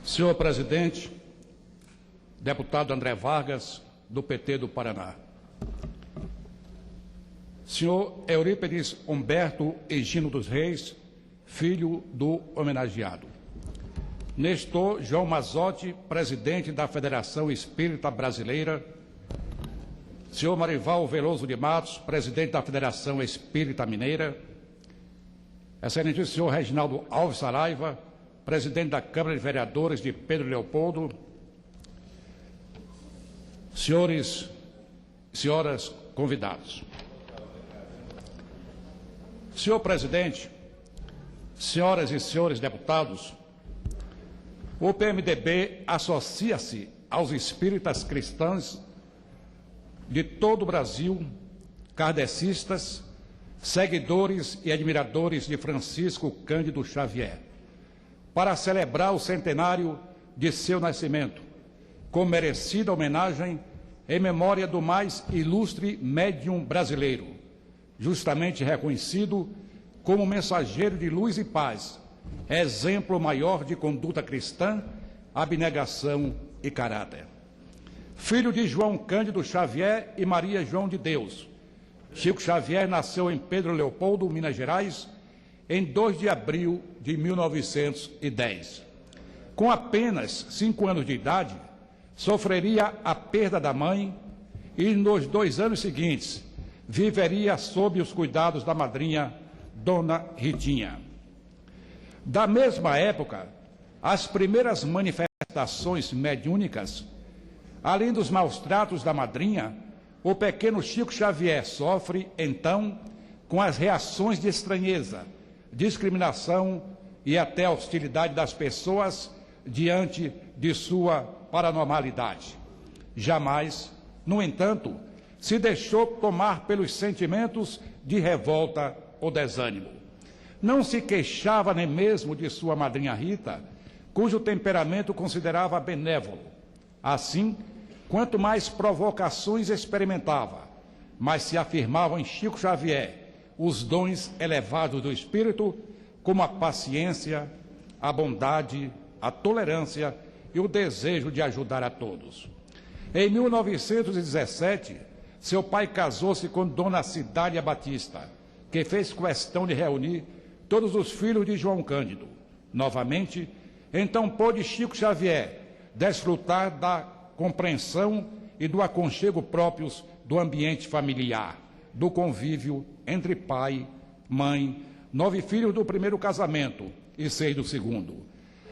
Senhor presidente, deputado André Vargas, do PT do Paraná. Senhor Eurípides Humberto Higino dos Reis, filho do homenageado. Nestor João Mazzotti, presidente da Federação Espírita Brasileira. Senhor Marival Veloso de Matos, presidente da Federação Espírita Mineira. Excelentíssimo senhor Reginaldo Alves Saraiva, presidente da Câmara de Vereadores de Pedro Leopoldo. Senhores e senhoras convidados. Senhor presidente, senhoras e senhores deputados, o PMDB associa-se aos espíritas cristãos de todo o Brasil, kardecistas, seguidores e admiradores de Francisco Cândido Xavier, para celebrar o centenário de seu nascimento, com merecida homenagem em memória do mais ilustre médium brasileiro, justamente reconhecido como mensageiro de luz e paz, exemplo maior de conduta cristã, abnegação e caráter. Filho de João Cândido Xavier e Maria João de Deus, Chico Xavier nasceu em Pedro Leopoldo, Minas Gerais, em 2 de abril de 1910. Com apenas 5 anos de idade, sofreria a perda da mãe e, nos 2 anos seguintes, viveria sob os cuidados da madrinha, Dona Ritinha. Da mesma época, as primeiras manifestações mediúnicas, além dos maus tratos da madrinha, o pequeno Chico Xavier sofre, então, com as reações de estranheza, discriminação e até hostilidade das pessoas diante de sua paranormalidade. Jamais, no entanto, se deixou tomar pelos sentimentos de revolta ou desânimo. Não se queixava nem mesmo de sua madrinha Rita, cujo temperamento considerava benévolo. Assim, quanto mais provocações experimentava, mais se afirmavam em Chico Xavier os dons elevados do espírito, como a paciência, a bondade, a tolerância e o desejo de ajudar a todos. Em 1917, seu pai casou-se com Dona Cidália Batista, que fez questão de reunir todos os filhos de João Cândido. Novamente, então pôde Chico Xavier desfrutar da compreensão e do aconchego próprios do ambiente familiar, do convívio entre pai, mãe, 9 filhos do primeiro casamento e 6 do segundo.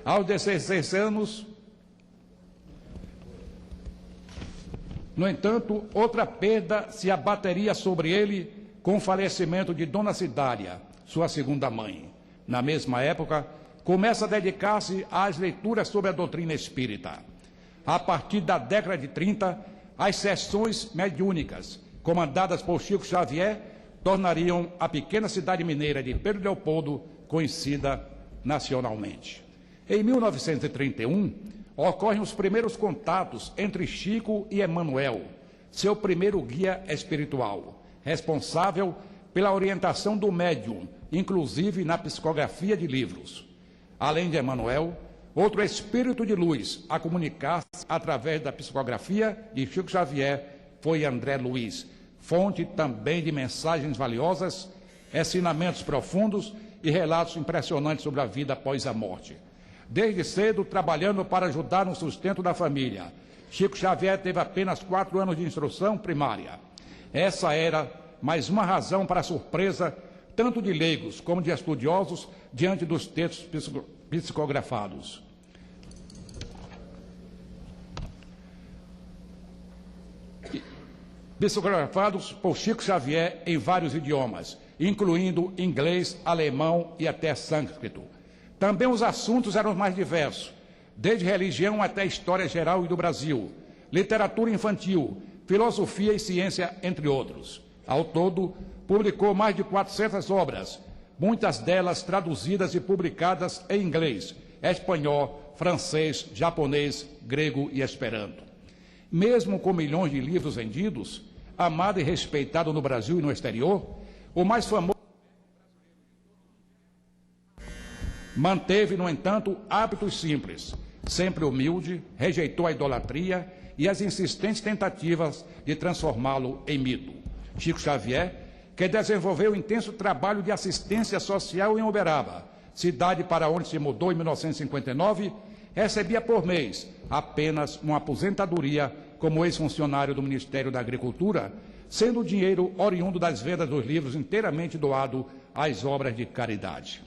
Aos 16 anos, no entanto, outra perda se abateria sobre ele com o falecimento de Dona Cidália, sua segunda mãe. Na mesma época, começa a dedicar-se às leituras sobre a doutrina espírita. A partir da década de 30, as sessões mediúnicas, comandadas por Chico Xavier, tornariam a pequena cidade mineira de Pedro Leopoldo conhecida nacionalmente. Em 1931, ocorrem os primeiros contatos entre Chico e Emanuel, seu primeiro guia espiritual, responsável pela orientação do médium, inclusive na psicografia de livros. Além de Emanuel, outro espírito de luz a comunicar-se através da psicografia de Chico Xavier foi André Luiz, fonte também de mensagens valiosas, ensinamentos profundos e relatos impressionantes sobre a vida após a morte. Desde cedo, trabalhando para ajudar no sustento da família, Chico Xavier teve apenas 4 anos de instrução primária. Essa era mais uma razão para a surpresa, tanto de leigos como de estudiosos, diante dos textos psicografados. Psicografados por Chico Xavier em vários idiomas, incluindo inglês, alemão e até sânscrito. Também os assuntos eram mais diversos, desde religião até história geral e do Brasil, literatura infantil, filosofia e ciência, entre outros. Ao todo, publicou mais de 400 obras, muitas delas traduzidas e publicadas em inglês, espanhol, francês, japonês, grego e esperanto. Mesmo com milhões de livros vendidos, amado e respeitado no Brasil e no exterior, o mais famoso manteve, no entanto, hábitos simples. Sempre humilde, rejeitou a idolatria e as insistentes tentativas de transformá-lo em mito. Chico Xavier, que desenvolveu intenso trabalho de assistência social em Uberaba, cidade para onde se mudou em 1959, recebia por mês apenas uma aposentadoria como ex-funcionário do Ministério da Agricultura, sendo o dinheiro oriundo das vendas dos livros inteiramente doado às obras de caridade.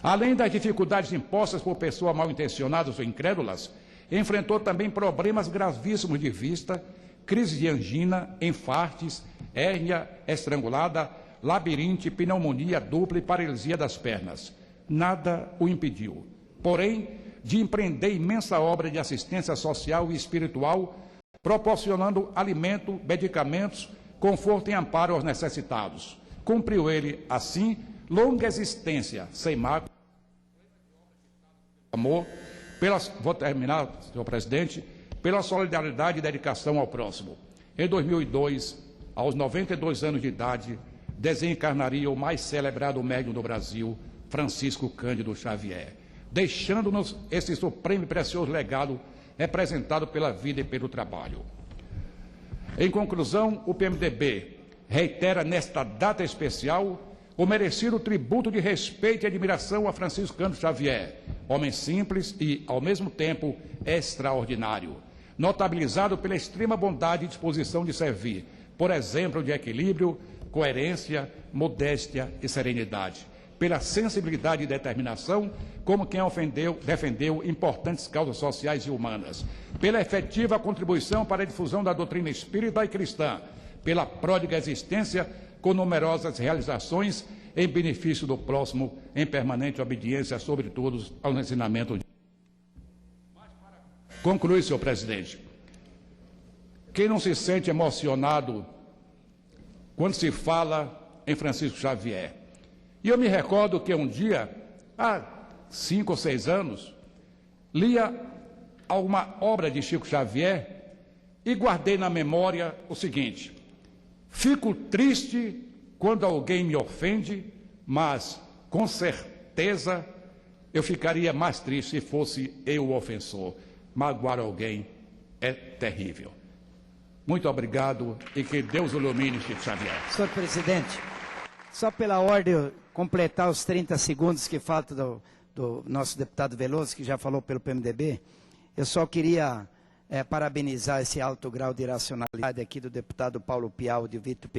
Além das dificuldades impostas por pessoas mal intencionadas ou incrédulas, enfrentou também problemas gravíssimos de vista, crise de angina, infartes, hérnia estrangulada, labirinte, pneumonia dupla e paralisia das pernas. Nada o impediu, porém, de empreender imensa obra de assistência social e espiritual, proporcionando alimento, medicamentos, conforto e amparo aos necessitados. Cumpriu ele, assim, longa existência, sem mácula, amor, vou terminar, senhor presidente, pela solidariedade e dedicação ao próximo. Em 2002, aos 92 anos de idade, desencarnaria o mais celebrado médium do Brasil, Francisco Cândido Xavier, deixando-nos esse supremo e precioso legado representado pela vida e pelo trabalho. Em conclusão, o PMDB reitera nesta data especial o merecido tributo de respeito e admiração a Francisco Cândido Xavier, homem simples e, ao mesmo tempo, extraordinário, notabilizado pela extrema bondade e disposição de servir, por exemplo de equilíbrio, coerência, modéstia e serenidade, pela sensibilidade e determinação, como quem defendeu importantes causas sociais e humanas, pela efetiva contribuição para a difusão da doutrina espírita e cristã, pela pródiga existência com numerosas realizações em benefício do próximo, em permanente obediência, sobretudo, aos ensinamentos. Conclui, senhor presidente. Quem não se sente emocionado quando se fala em Francisco Xavier? E eu me recordo que um dia, há 5 ou 6 anos, lia alguma obra de Chico Xavier e guardei na memória o seguinte: fico triste quando alguém me ofende, mas com certeza eu ficaria mais triste se fosse eu o ofensor. Magoar alguém é terrível. Muito obrigado e que Deus o ilumine, Chico Xavier. Senhor presidente, só pela ordem, completar os 30 segundos que faltam do nosso deputado Veloso, que já falou pelo PMDB, eu só queria parabenizar esse alto grau de racionalidade aqui do deputado Paulo Piau, de Vitor